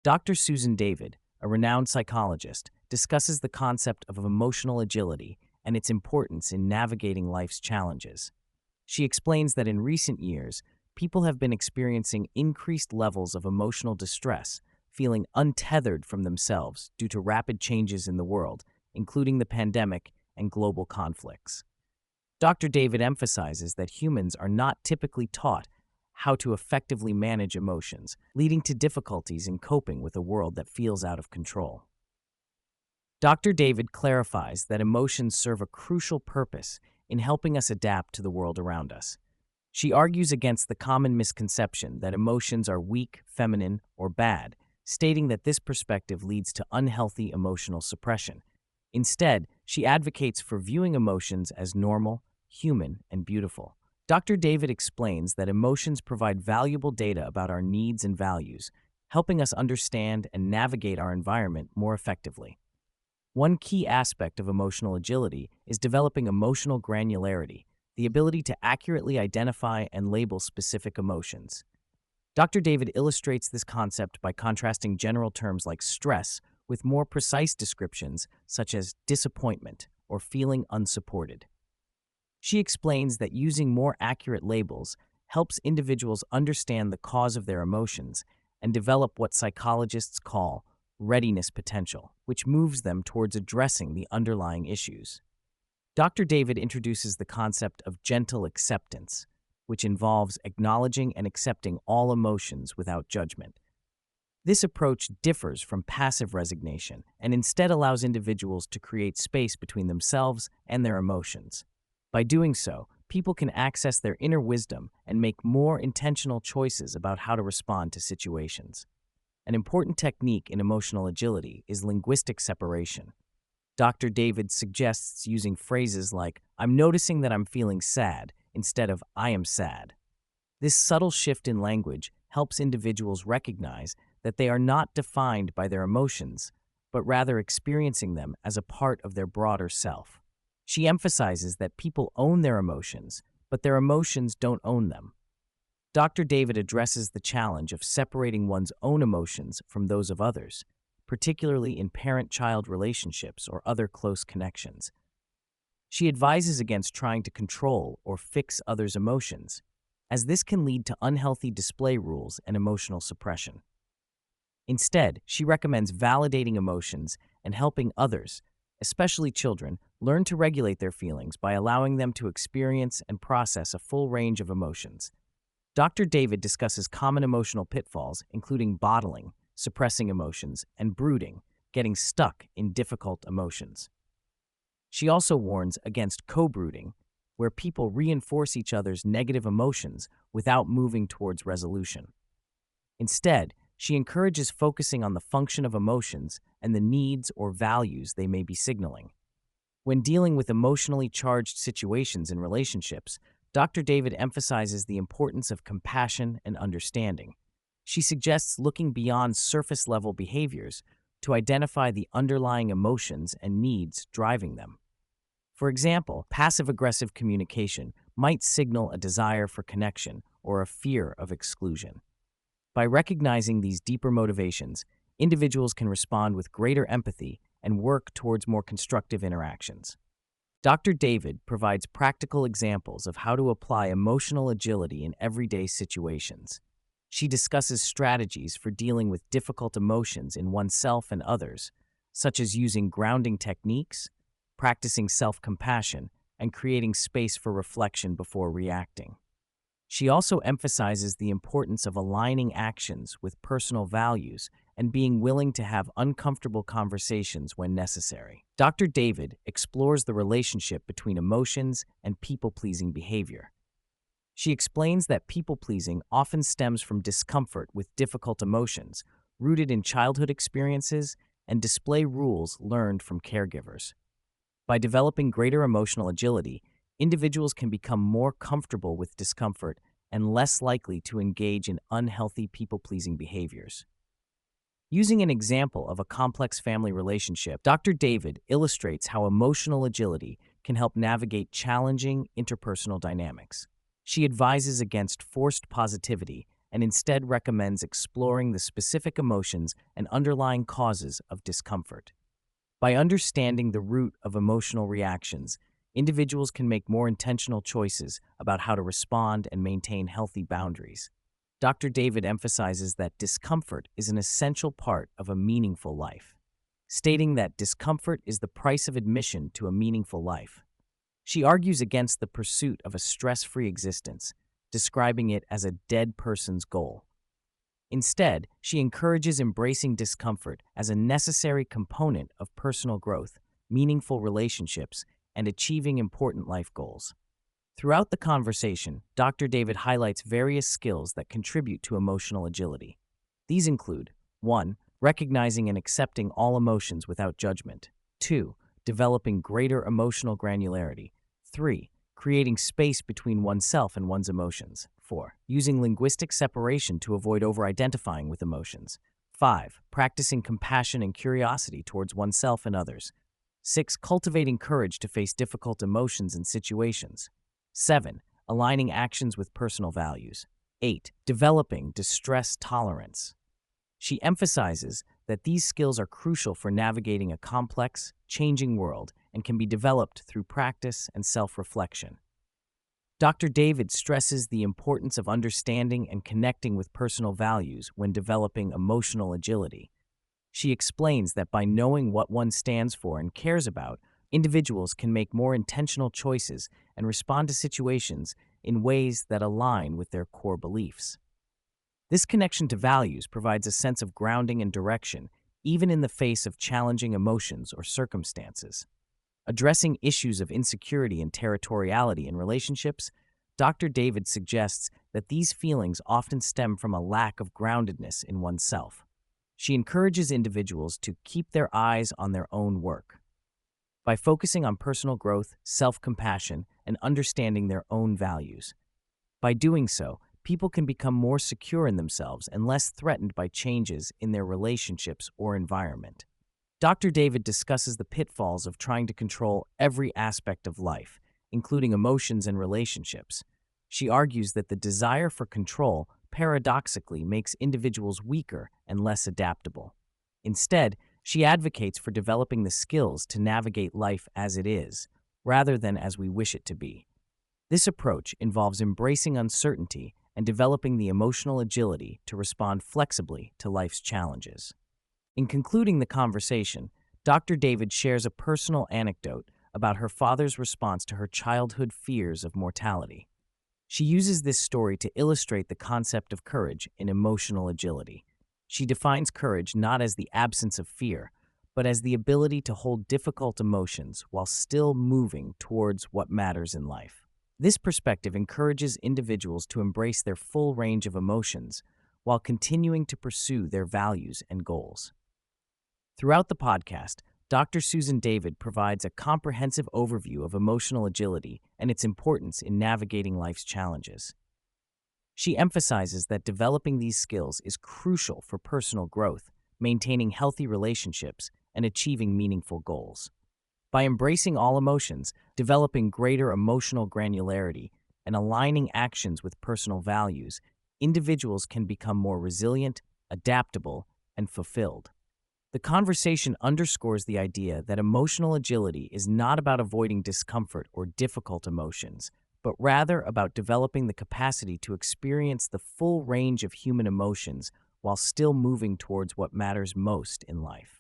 Dr. Susan David, a renowned psychologist, discusses the concept of emotional agility and its importance in navigating life's challenges. She explains that in recent years, people have been experiencing increased levels of emotional distress, feeling untethered from themselves due to rapid changes in the world, including the pandemic and global conflicts. Dr. David emphasizes that humans are not typically taught how to effectively manage emotions, leading to difficulties in coping with a world that feels out of control. Dr. David clarifies that emotions serve a crucial purpose in helping us adapt to the world around us. She argues against the common misconception that emotions are weak, feminine, or bad, stating that this perspective leads to unhealthy emotional suppression. Instead, she advocates for viewing emotions as normal, human, and beautiful. Dr. David explains that emotions provide valuable data about our needs and values, helping us understand and navigate our environment more effectively. One key aspect of emotional agility is developing emotional granularity, the ability to accurately identify and label specific emotions. Dr. David illustrates this concept by contrasting general terms like stress with more precise descriptions such as disappointment or feeling unsupported. She explains that using more accurate labels helps individuals understand the cause of their emotions and develop what psychologists call readiness potential, which moves them towards addressing the underlying issues. Dr. David introduces the concept of gentle acceptance, which involves acknowledging and accepting all emotions without judgment. This approach differs from passive resignation and instead allows individuals to create space between themselves and their emotions. By doing so, people can access their inner wisdom and make more intentional choices about how to respond to situations. An important technique in emotional agility is linguistic separation. Dr. David suggests using phrases like, "I'm noticing that I'm feeling sad," instead of "I am sad." This subtle shift in language helps individuals recognize that they are not defined by their emotions, but rather experiencing them as a part of their broader self. She emphasizes that people own their emotions, but their emotions don't own them. Dr. David addresses the challenge of separating one's own emotions from those of others, particularly in parent-child relationships or other close connections. She advises against trying to control or fix others' emotions, as this can lead to unhealthy display rules and emotional suppression. Instead, she recommends validating emotions and helping others, especially children, learn to regulate their feelings by allowing them to experience and process a full range of emotions. Dr. David discusses common emotional pitfalls, including bottling, suppressing emotions, and brooding, getting stuck in difficult emotions. She also warns against co-brooding, where people reinforce each other's negative emotions without moving towards resolution. Instead, she encourages focusing on the function of emotions and the needs or values they may be signaling. When dealing with emotionally charged situations in relationships, Dr. David emphasizes the importance of compassion and understanding. She suggests looking beyond surface-level behaviors to identify the underlying emotions and needs driving them. For example, passive-aggressive communication might signal a desire for connection or a fear of exclusion. By recognizing these deeper motivations, individuals can respond with greater empathy and work towards more constructive interactions. Dr. David provides practical examples of how to apply emotional agility in everyday situations. She discusses strategies for dealing with difficult emotions in oneself and others, such as using grounding techniques, practicing self-compassion, and creating space for reflection before reacting. She also emphasizes the importance of aligning actions with personal values and being willing to have uncomfortable conversations when necessary. Dr. David explores the relationship between emotions and people-pleasing behavior. She explains that people-pleasing often stems from discomfort with difficult emotions, rooted in childhood experiences and display rules learned from caregivers. By developing greater emotional agility, individuals can become more comfortable with discomfort and less likely to engage in unhealthy people-pleasing behaviors. Using an example of a complex family relationship, Dr. David illustrates how emotional agility can help navigate challenging interpersonal dynamics. She advises against forced positivity and instead recommends exploring the specific emotions and underlying causes of discomfort. By understanding the root of emotional reactions, individuals can make more intentional choices about how to respond and maintain healthy boundaries. Dr. David emphasizes that discomfort is an essential part of a meaningful life, stating that discomfort is the price of admission to a meaningful life. She argues against the pursuit of a stress-free existence, describing it as a dead person's goal. Instead, she encourages embracing discomfort as a necessary component of personal growth, meaningful relationships, and achieving important life goals. Throughout the conversation, Dr. David highlights various skills that contribute to emotional agility. These include 1. Recognizing and accepting all emotions without judgment. 2. Developing greater emotional granularity. 3. Creating space between oneself and one's emotions. 4. Using linguistic separation to avoid over-identifying with emotions. 5. Practicing compassion and curiosity towards oneself and others. 6. Cultivating courage to face difficult emotions and situations. 7. Aligning actions with personal values. 8. Developing distress tolerance. She emphasizes that these skills are crucial for navigating a complex, changing world and can be developed through practice and self-reflection. Dr. David stresses the importance of understanding and connecting with personal values when developing emotional agility. She explains that by knowing what one stands for and cares about, individuals can make more intentional choices and respond to situations in ways that align with their core beliefs. This connection to values provides a sense of grounding and direction, even in the face of challenging emotions or circumstances. Addressing issues of insecurity and territoriality in relationships, Dr. David suggests that these feelings often stem from a lack of groundedness in oneself. She encourages individuals to keep their eyes on their own work. By focusing on personal growth, self-compassion, and understanding their own values. By doing so, people can become more secure in themselves and less threatened by changes in their relationships or environment. Dr. David discusses the pitfalls of trying to control every aspect of life, including emotions and relationships. She argues that the desire for control paradoxically makes individuals weaker and less adaptable. Instead, she advocates for developing the skills to navigate life as it is, rather than as we wish it to be. This approach involves embracing uncertainty and developing the emotional agility to respond flexibly to life's challenges. In concluding the conversation, Dr. David shares a personal anecdote about her father's response to her childhood fears of mortality. She uses this story to illustrate the concept of courage in emotional agility. She defines courage not as the absence of fear, but as the ability to hold difficult emotions while still moving towards what matters in life. This perspective encourages individuals to embrace their full range of emotions while continuing to pursue their values and goals. Throughout the podcast, Dr. Susan David provides a comprehensive overview of emotional agility and its importance in navigating life's challenges. She emphasizes that developing these skills is crucial for personal growth, maintaining healthy relationships, and achieving meaningful goals. By embracing all emotions, developing greater emotional granularity, and aligning actions with personal values, individuals can become more resilient, adaptable, and fulfilled. The conversation underscores the idea that emotional agility is not about avoiding discomfort or difficult emotions, but rather about developing the capacity to experience the full range of human emotions while still moving towards what matters most in life.